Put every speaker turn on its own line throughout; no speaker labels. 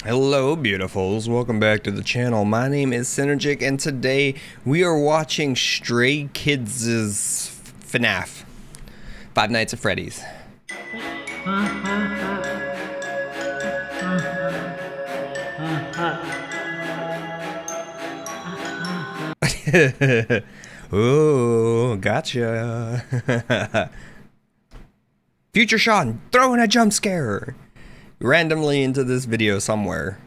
Hello beautifuls, welcome back to the channel. My name is Psynergic and today we are watching Stray Kids' FNF, Five Nights at Freddy's. Ooh, gotcha. Future Sean throwing a jump scare randomly into this video somewhere.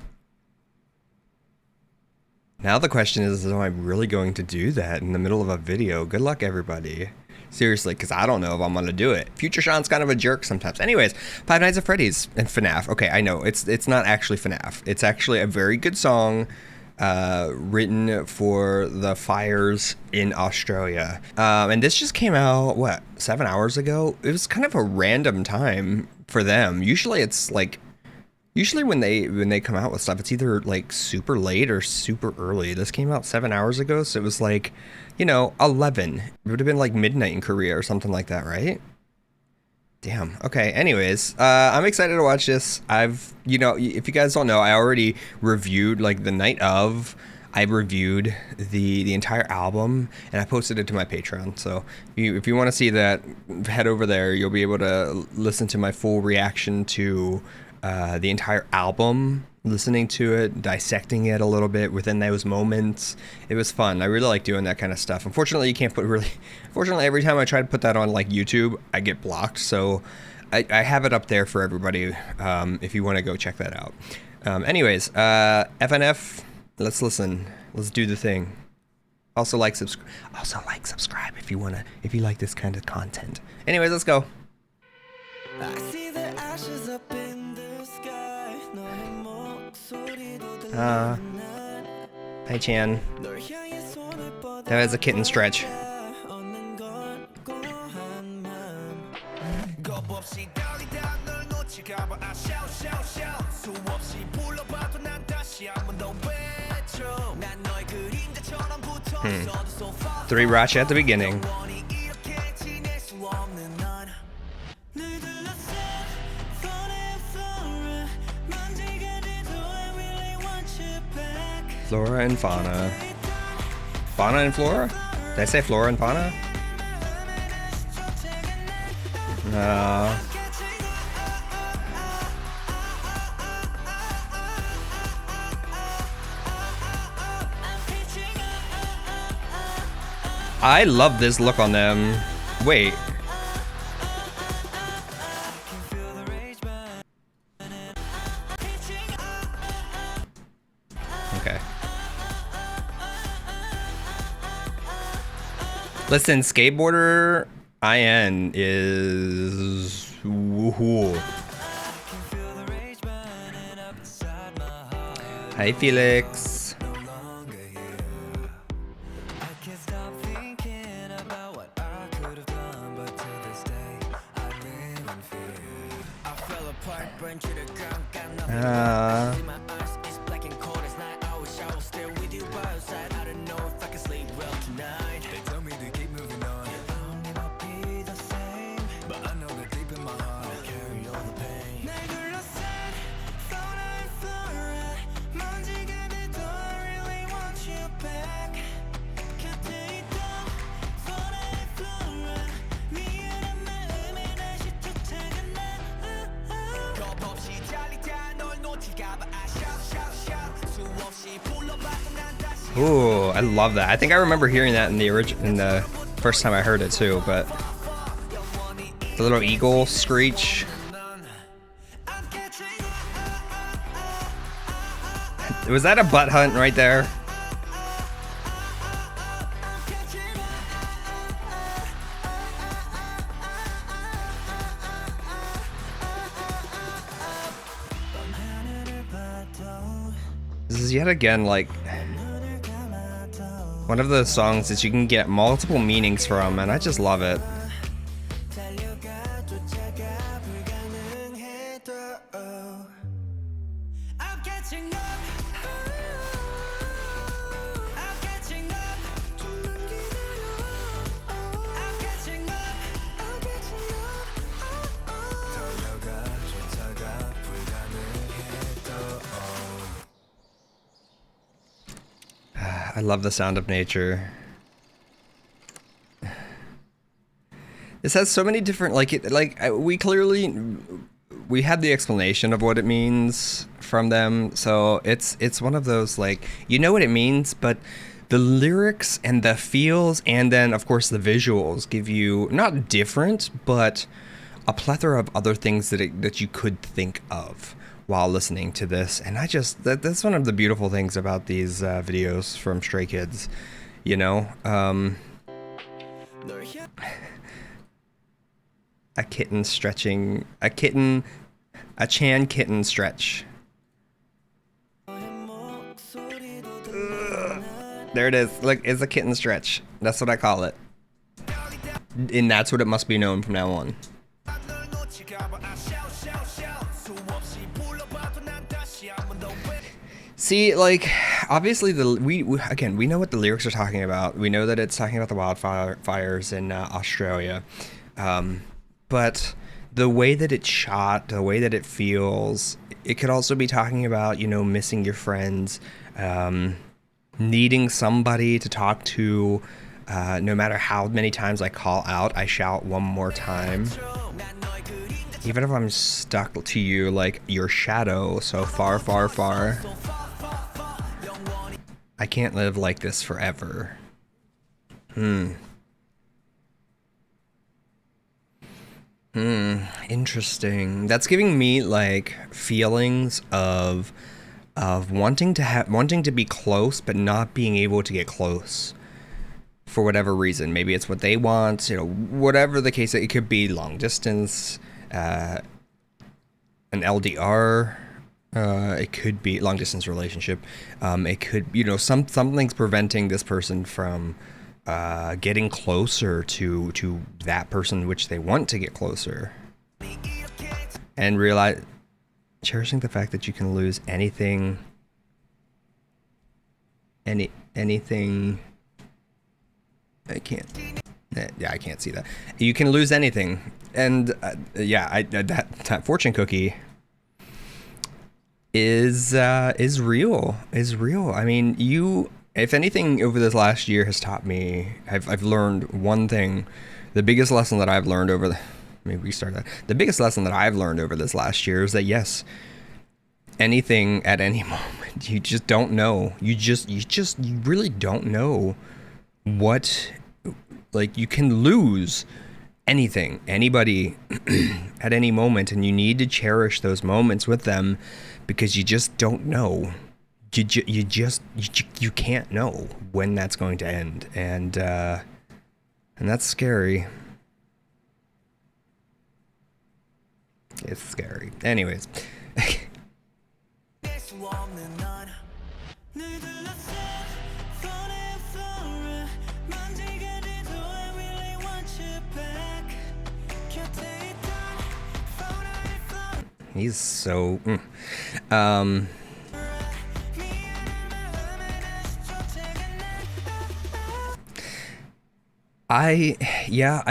Now the question is, am I really going to do that in the middle of a video? Good luck, everybody. Seriously, because I don't know if I'm going to do it. Future Sean's kind of a jerk sometimes. Anyways, Five Nights at Freddy's and FNF. Okay, I know, it's not actually FNF. It's actually a very good song written for the fires in Australia. And this just came out, what, 7 hours ago? It was kind of a random time for them. Usually it's like, when they come out with stuff, it's either like super late or super early. This came out 7 hours ago, so it was like, 11. It would have been like midnight in Korea or something like that, right? Damn. Okay. Anyways, I'm excited to watch this. If you guys don't know, I already reviewed, like, the night of. I reviewed the entire album and I posted it to my Patreon. So if you want to see that, head over there. You'll be able to listen to my full reaction to the entire album, listening to it, dissecting it a little bit within those moments. It was fun. I really like doing that kind of stuff. Unfortunately, you can't put unfortunately, every time I try to put that on like YouTube, I get blocked. So I have it up there for everybody if you want to go check that out. Anyways, FNF, let's listen. Let's do the thing. Also like subscribe if you like this kind of content. Anyways, let's go. I see the ashes up in the sky. Hi Chan. That was a kitten stretch. Three Racha at the beginning. Flora and fauna. Fauna and flora? Did I say flora and fauna? No. I love this look on them. Wait. Okay. Listen, skateboarder IN is woohoo. Hi Felix. Ooh, I love that. I think I remember hearing that in the first time I heard it too, but the little eagle screech. Was that a butt hunt right there? This is yet again like one of those songs that you can get multiple meanings from, and I just love it. I love the sound of nature. This has so many different, we had the explanation of what it means from them, so it's one of those, like, you know what it means, but the lyrics and the feels and then of course the visuals give you not different but a plethora of other things that you could think of while listening to this. And that's one of the beautiful things about these videos from Stray Kids, you know. A kitten stretching, a Chan kitten stretch. There it is. Look, it's a kitten stretch. That's what I call it. And that's what it must be known from now on. See, like, obviously we know what the lyrics are talking about. We know that it's talking about the wildfires in Australia. But the way that it's shot, the way that it feels, it could also be talking about, you know, missing your friends, needing somebody to talk to. No matter how many times I call out, I shout one more time. Even if I'm stuck to you like your shadow so far, far, far. I can't live like this forever. Interesting. That's giving me like feelings of wanting to be close but not being able to get close for whatever reason. Maybe it's what they want, you know, whatever the case. It could be long distance, an LDR, it could be long distance relationship. It could, you know, something's preventing this person from getting closer to that person which they want to get closer, and realize, cherishing the fact that you can lose anything, anything. I can't. Yeah, I can't see that. You can lose anything, and yeah, that fortune cookie is real. I mean, if anything, over this last year has taught me, I've learned one thing. The biggest lesson that I've learned the biggest lesson that I've learned over this last year is that yes, anything at any moment, you just don't know. You really don't know what, like, you can lose anything, anybody at any moment, and you need to cherish those moments with them because you just don't know. You can't know when that's going to end, and that's scary. It's scary. Anyways. He's so... I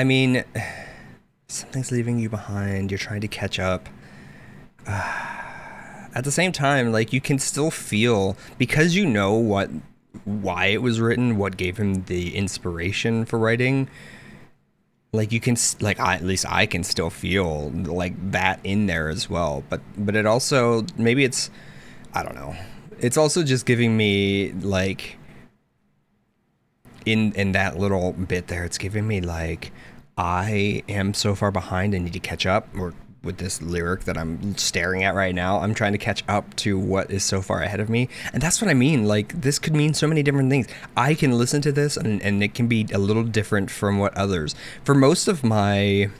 mean, something's leaving you behind. You're trying to catch up. At the same time, like, you can still feel, because you know why it was written, what gave him the inspiration for writing. Like, you can, like, at least I can still feel like that in there as well. But it also, maybe it's, I don't know. It's also just giving me, like, in that little bit there, it's giving me like, I am so far behind, I need to catch up. Or with this lyric that I'm staring at right now, I'm trying to catch up to what is so far ahead of me. And that's what I mean. Like, this could mean so many different things. I can listen to this and it can be a little different from what others. For most of my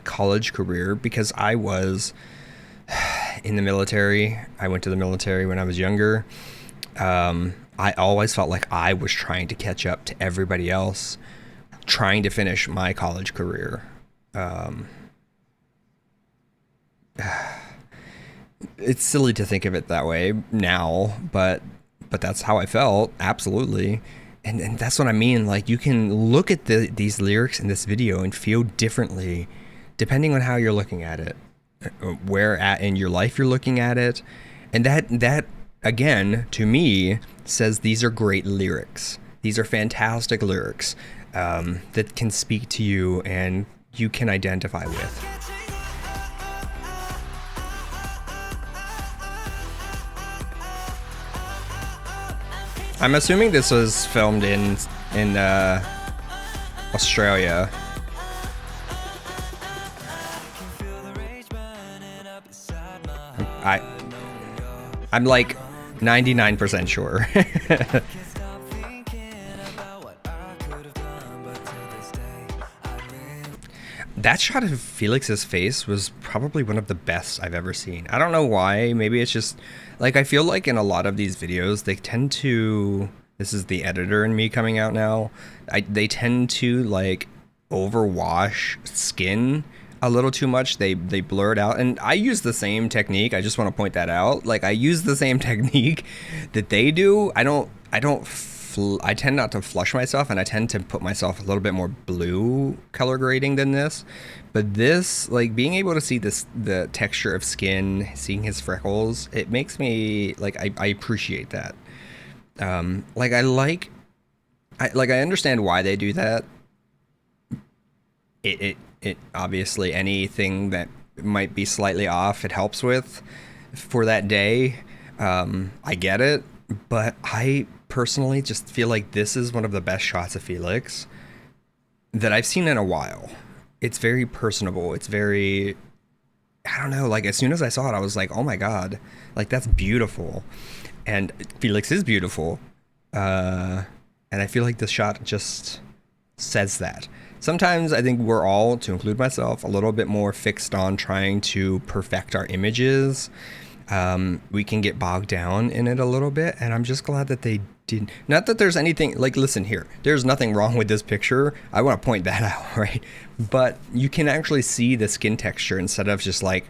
college career, because I was in the military, I went to the military when I was younger. I always felt like I was trying to catch up to everybody else, trying to finish my college career. It's silly to think of it that way now, but that's how I felt, absolutely. And that's what I mean. Like, you can look at these lyrics in this video and feel differently depending on how you're looking at it, where at in your life you're looking at it. And that again, to me, says these are great lyrics. These are fantastic lyrics that can speak to you and you can identify with. I'm assuming this was filmed in Australia. I'm like 99% sure. That shot of Felix's face was probably one of the best I've ever seen. I don't know why. Maybe it's just like I feel like in a lot of these videos they tend to, this is the editor in me coming out now, they tend to like overwash skin a little too much. They blur it out, and I use the same technique. I just want to point that out. Like I use the same technique that they do. I tend not to flush myself, and I tend to put myself a little bit more blue color grading than this. But this, like being able to see the texture of skin, seeing his freckles, it makes me like I appreciate that. I understand why they do that. It obviously anything that might be slightly off, it helps with for that day. I get it, but I personally just feel like this is one of the best shots of Felix that I've seen in a while. It's very personable. It's very, I don't know, like as soon as I saw it, I was like, oh my God, like that's beautiful. And Felix is beautiful. And I feel like this shot just says that. Sometimes I think we're all, to include myself, a little bit more fixed on trying to perfect our images. We can get bogged down in it a little bit, and I'm just glad that they didn't. Not that there's anything, like, listen here, there's nothing wrong with this picture. I want to point that out, right? But you can actually see the skin texture instead of just like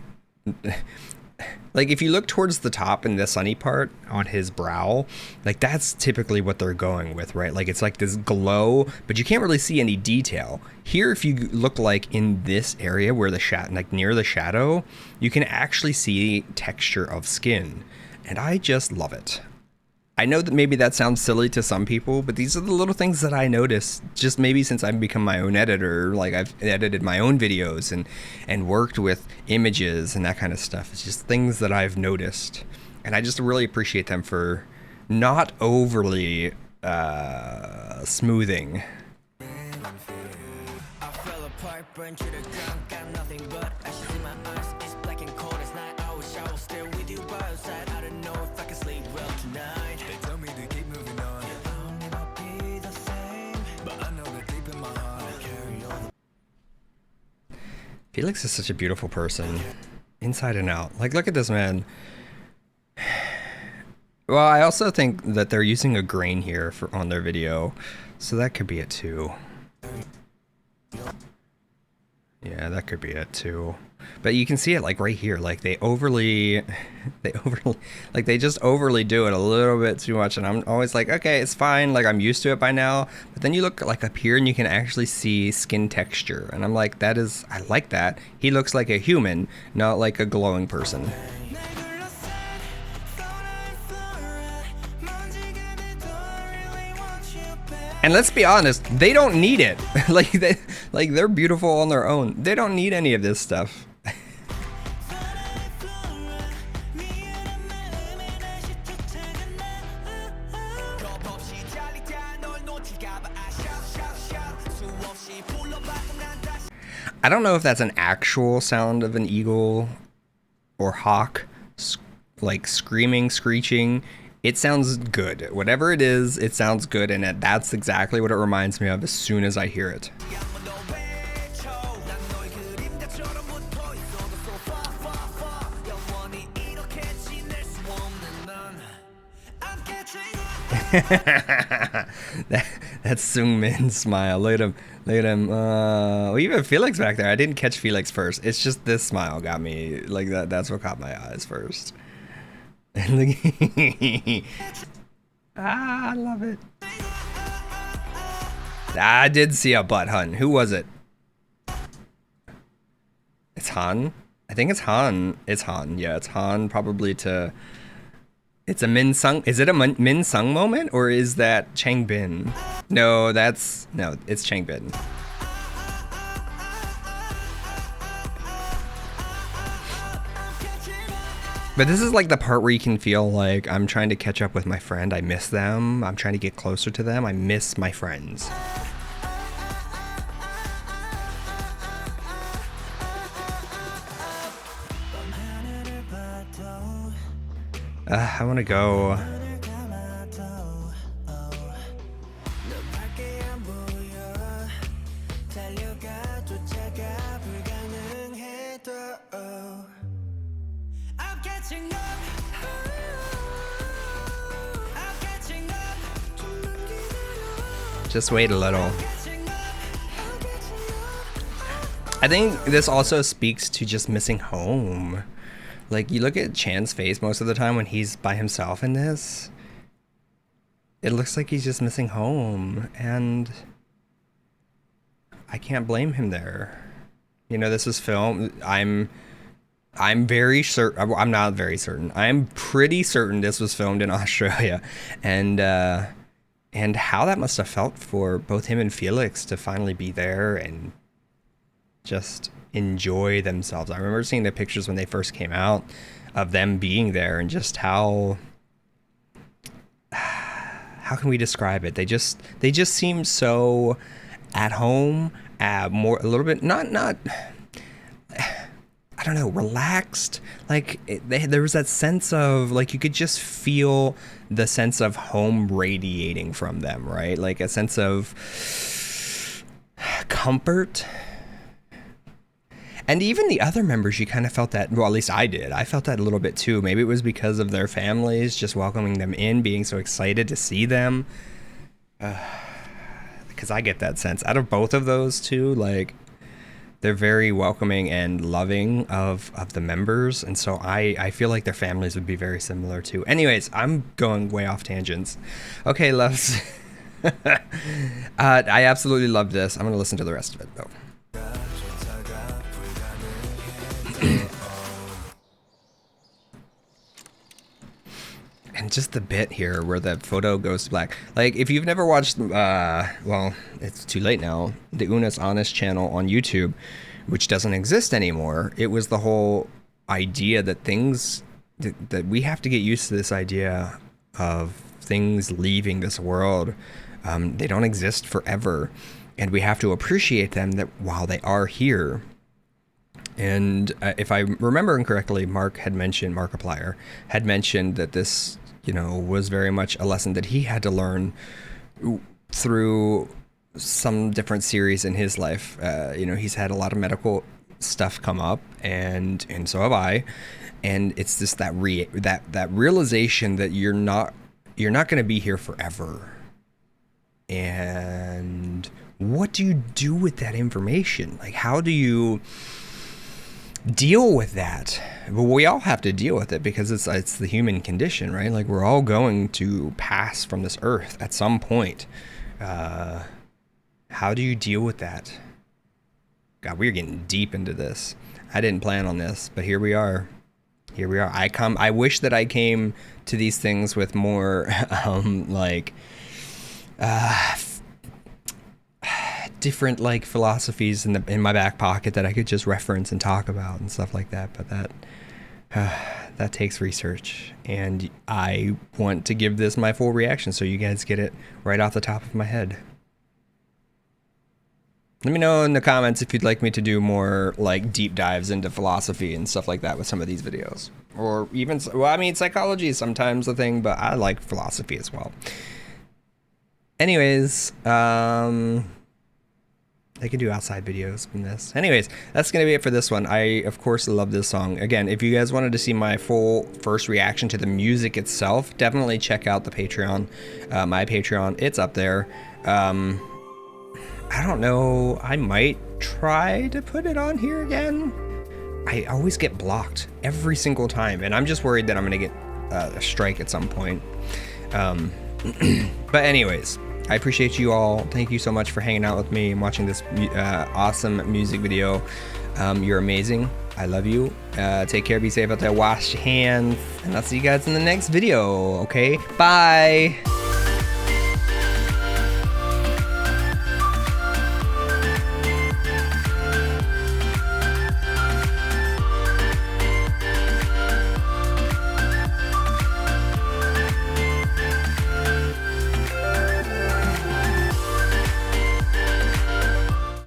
if you look towards the top in the sunny part on his brow, like that's typically what they're going with, right? Like it's like this glow, but you can't really see any detail. Here, if you look like in this area where the shadow, like near the shadow, you can actually see texture of skin. And I just love it. I know that maybe that sounds silly to some people, but these are the little things that I notice just maybe since I've become my own editor. Like I've edited my own videos and worked with images and that kind of stuff. It's just things that I've noticed. And I just really appreciate them for not overly smoothing. Felix is such a beautiful person, inside and out. Like, look at this man. Well, I also think that they're using a grain here on their video, so that could be it too. Yeah, that could be it too. But you can see it like right here, like they just overly do it a little bit too much, and I'm always like, okay, it's fine, like I'm used to it by now. But then you look like up here and you can actually see skin texture, and I'm like, I like that. He looks like a human, not like a glowing person. And let's be honest, they don't need it. They're beautiful on their own. They don't need any of this stuff. I don't know if that's an actual sound of an eagle or hawk, like screaming, screeching. It sounds good. Whatever it is, it sounds good, and that's exactly what it reminds me of as soon as I hear it. That's Sungmin's smile. Look at him. Look at him. Well, even Felix back there. I didn't catch Felix first. It's just this smile got me. Like that. That's what caught my eyes first. I love it. I did see a butt hun. Who was it? It's Han. I think it's Han. It's Han. Yeah, it's Han. Probably to It's a Min Sung. Is it a Min Sung moment or is that Chang Bin? No, it's Chang Bin. But this is like the part where you can feel like I'm trying to catch up with my friend. I miss them. I'm trying to get closer to them. I miss my friends. I want to go. Just wait a little. I think this also speaks to just missing home. Like, you look at Chan's face most of the time when he's by himself in this. It looks like he's just missing home, and I can't blame him there. You know, this was filmed. I'm very certain. I'm not very certain. I'm pretty certain this was filmed in Australia, and how that must have felt for both him and Felix to finally be there and just enjoy themselves. I remember seeing the pictures when they first came out of them being there, and just how can we describe it? They just seem so at home, a little bit not I don't know, relaxed. Like there was that sense of, like, you could just feel the sense of home radiating from them, right? Like a sense of comfort. And even the other members, you kind of felt that. Well, at least I did. I felt that a little bit too. Maybe it was because of their families just welcoming them in, being so excited to see them. Because I get that sense out of both of those two. Like, they're very welcoming and loving of the members. And so I feel like their families would be very similar too. Anyways, I'm going way off tangents. Okay, loves. I absolutely love this. I'm going to listen to the rest of it though. And just the bit here where the photo goes to black. Like, if you've never watched, well, it's too late now, the Una's Honest channel on YouTube, which doesn't exist anymore. It was the whole idea that that we have to get used to this idea of things leaving this world. They don't exist forever. And we have to appreciate them that while they are here. And if I remember incorrectly, Markiplier had mentioned that this, was very much a lesson that he had to learn through some different series in his life. He's had a lot of medical stuff come up, and so have I. And it's just that realization that you're not going to be here forever. And what do you do with that information? Like, how do you deal with that? Well, we all have to deal with it because it's the human condition, right? Like, we're all going to pass from this earth at some point. How do you deal with that? God, we're getting deep into this. I didn't plan on this, but here we are. I wish that I came to these things with more different philosophies in my back pocket that I could just reference and talk about and stuff like that. But that takes research, and I want to give this my full reaction so you guys get it right off the top of my head. Let me know in the comments if you'd like me to do more deep dives into philosophy and stuff like that with some of these videos, or even, psychology is sometimes a thing, but I like philosophy as well. Anyways, I can do outside videos from this. Anyways, that's going to be it for this one. I, of course, love this song. Again, if you guys wanted to see my full first reaction to the music itself, definitely check out the Patreon. My Patreon, it's up there. I don't know. I might try to put it on here again. I always get blocked every single time, and I'm just worried that I'm going to get a strike at some point. But anyways, I appreciate you all. Thank you so much for hanging out with me and watching this awesome music video. You're amazing. I love you. Take care, be safe out there, wash your hands, and I'll see you guys in the next video, okay? Bye!